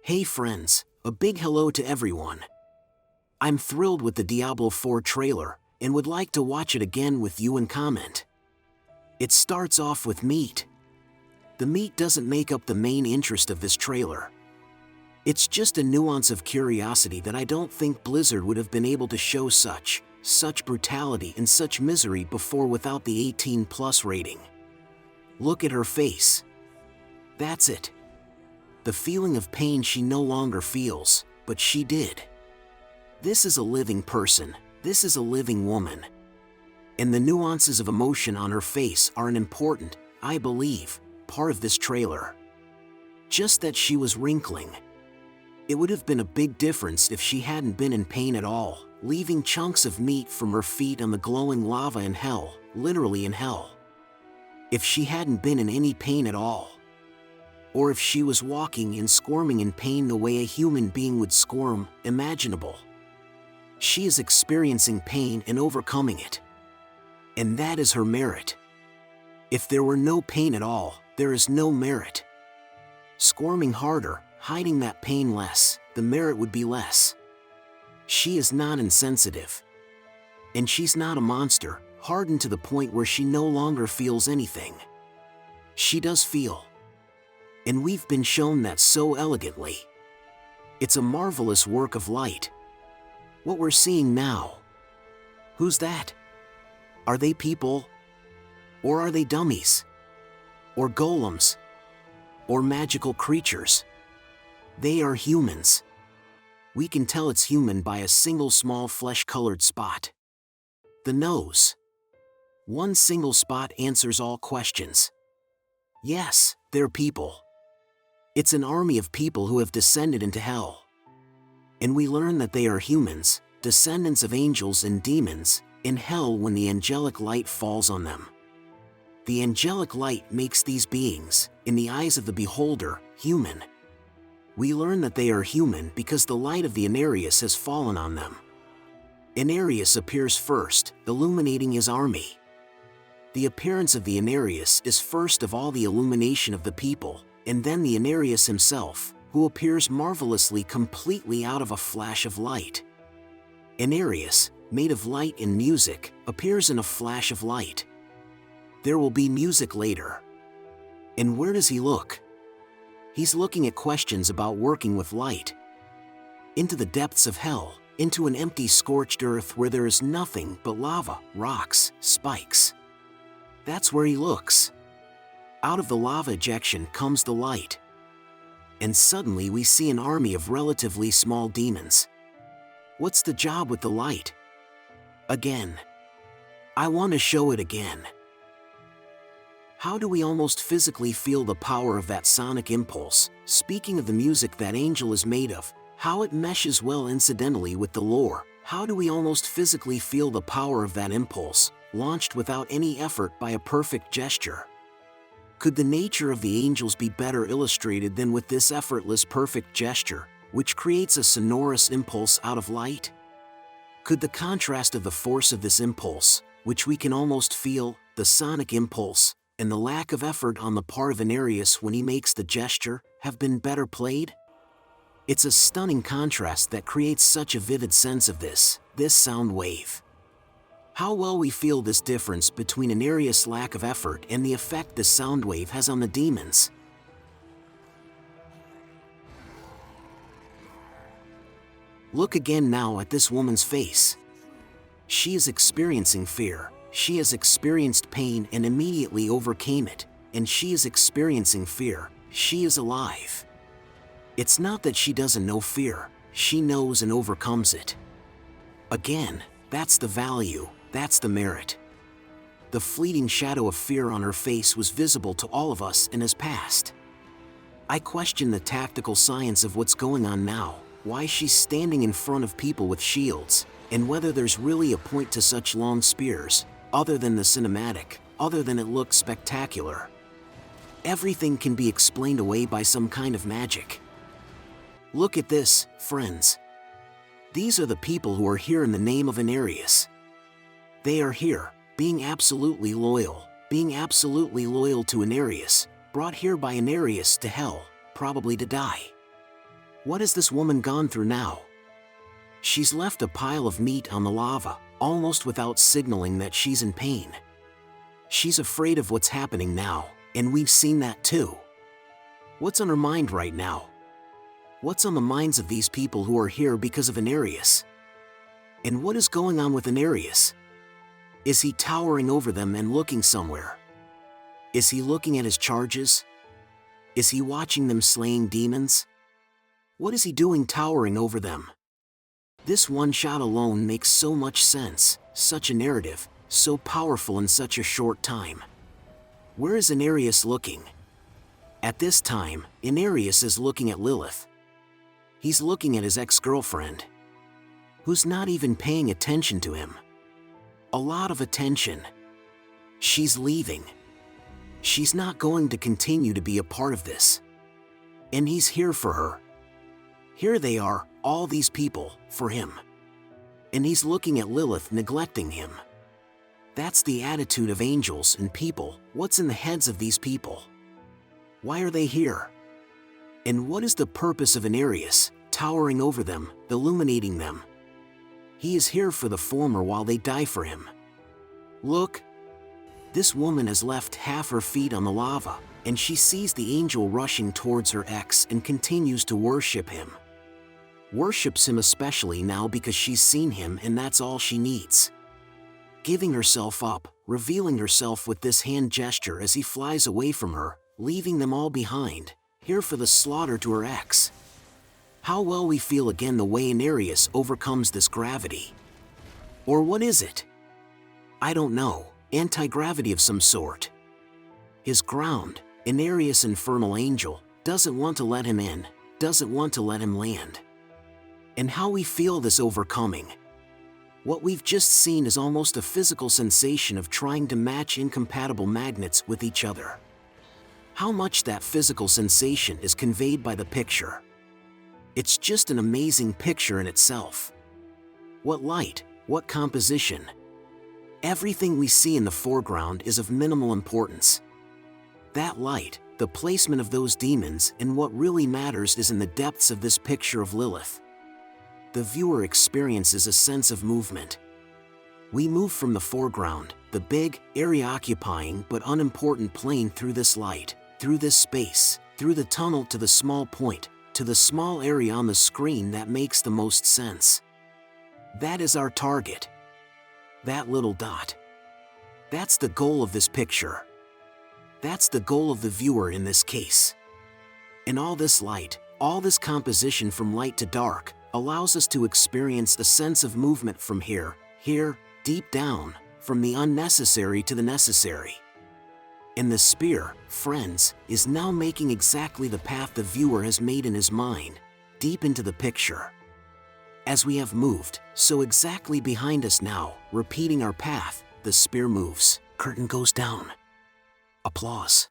Hey friends, a big hello to everyone. I'm thrilled with the Diablo 4 trailer and would like to watch it again with you and comment. It starts off with meat. The meat doesn't make up the main interest of this trailer. It's just a nuance of curiosity that I don't think Blizzard would have been able to show such brutality and such misery before without the 18+ rating. Look at her face. That's it. The feeling of pain she no longer feels, but she did. This is a living person, this is a living woman. And the nuances of emotion on her face are an important, I believe, part of this trailer. Just that she was wrinkling. It would have been a big difference if she hadn't been in pain at all, leaving chunks of meat from her feet on the glowing lava in hell, literally in hell. If she hadn't been in any pain at all. Or if she was walking and squirming in pain the way a human being would squirm, imaginable. She is experiencing pain and overcoming it. And that is her merit. If there were no pain at all, there is no merit. Squirming harder, hiding that pain less, the merit would be less. She is not insensitive. And she's not a monster, hardened to the point where she no longer feels anything. She does feel. And we've been shown that so elegantly. It's a marvelous work of light. What we're seeing now. Who's that? Are they people? Or are they dummies? Or golems? Or magical creatures? They are humans. We can tell it's human by a single small flesh-colored spot. The nose. One single spot answers all questions. Yes, they're people. It's an army of people who have descended into hell. And we learn that they are humans, descendants of angels and demons, in hell when the angelic light falls on them. The angelic light makes these beings, in the eyes of the beholder, human. We learn that they are human because the light of the Anarius has fallen on them. Anarius appears first, illuminating his army. The appearance of the Anarius is first of all the illumination of the people, and then the Anarius himself, who appears marvelously completely out of a flash of light. Anarius, made of light and music, appears in a flash of light. There will be music later. And where does he look? He's looking at questions about working with light. Into the depths of hell, into an empty scorched earth where there is nothing but lava, rocks, spikes. That's where he looks. Out of the lava ejection comes the light. And suddenly we see an army of relatively small demons. What's the job with the light? Again. I want to show it again. How do we almost physically feel the power of that sonic impulse? Speaking of the music that angel is made of, how it meshes well incidentally with the lore, how do we almost physically feel the power of that impulse, launched without any effort by a perfect gesture? Could the nature of the angels be better illustrated than with this effortless perfect gesture, which creates a sonorous impulse out of light? Could the contrast of the force of this impulse, which we can almost feel, the sonic impulse, and the lack of effort on the part of Anarius when he makes the gesture, have been better played? It's a stunning contrast that creates such a vivid sense of this sound wave. How well we feel this difference between Anarius' lack of effort and the effect this sound wave has on the demons. Look again now at this woman's face. She is experiencing fear, she has experienced pain and immediately overcame it, and she is experiencing fear, she is alive. It's not that she doesn't know fear, she knows and overcomes it. Again, that's the value. That's the merit. The fleeting shadow of fear on her face was visible to all of us and has passed. I question the tactical science of what's going on now, why she's standing in front of people with shields, and whether there's really a point to such long spears, other than the cinematic, other than it looks spectacular. Everything can be explained away by some kind of magic. Look at this, friends. These are the people who are here in the name of Anarius. They are here, being absolutely loyal to Anarius, brought here by Anarius to hell, probably to die. What has this woman gone through now? She's left a pile of meat on the lava, almost without signaling that she's in pain. She's afraid of what's happening now, and we've seen that too. What's on her mind right now? What's on the minds of these people who are here because of Anarius? And what is going on with Anarius? Is he towering over them and looking somewhere? Is he looking at his charges? Is he watching them slaying demons? What is he doing towering over them? This one shot alone makes so much sense, such a narrative, so powerful in such a short time. Where is Anarius looking? At this time, Anarius is looking at Lilith. He's looking at his ex-girlfriend, who's not even paying attention to him. A lot of attention. She's leaving. She's not going to continue to be a part of this. And he's here for her. Here they are, all these people, for him. And he's looking at Lilith neglecting him. That's the attitude of angels and people. What's in the heads of these people? Why are they here? And what is the purpose of Anarius, towering over them, illuminating them? He is here for the former while they die for him. Look! This woman has left half her feet on the lava, and she sees the angel rushing towards her ex and continues to worship him. Worships him especially now because she's seen him and that's all she needs. Giving herself up, revealing herself with this hand gesture as he flies away from her, leaving them all behind, here for the slaughter to her ex. How well we feel again the way Anarius overcomes this gravity. Or what is it? I don't know, anti-gravity of some sort. His ground, Anarius' infernal angel, doesn't want to let him in, doesn't want to let him land. And how we feel this overcoming. What we've just seen is almost a physical sensation of trying to match incompatible magnets with each other. How much that physical sensation is conveyed by the picture. It's just an amazing picture in itself. What light, what composition. Everything we see in the foreground is of minimal importance. That light, the placement of those demons, and what really matters is in the depths of this picture of Lilith. The viewer experiences a sense of movement. We move from the foreground, the big, area-occupying but unimportant plane through this light, through this space, through the tunnel to the small point, to the small area on the screen that makes the most sense. That is our target. That little dot. That's the goal of this picture. That's the goal of the viewer in this case. And all this light, all this composition from light to dark, allows us to experience a sense of movement from here, deep down, from the unnecessary to the necessary. And the spear, friends, is now making exactly the path the viewer has made in his mind, deep into the picture. As we have moved, so exactly behind us now, repeating our path, the spear moves, curtain goes down. Applause.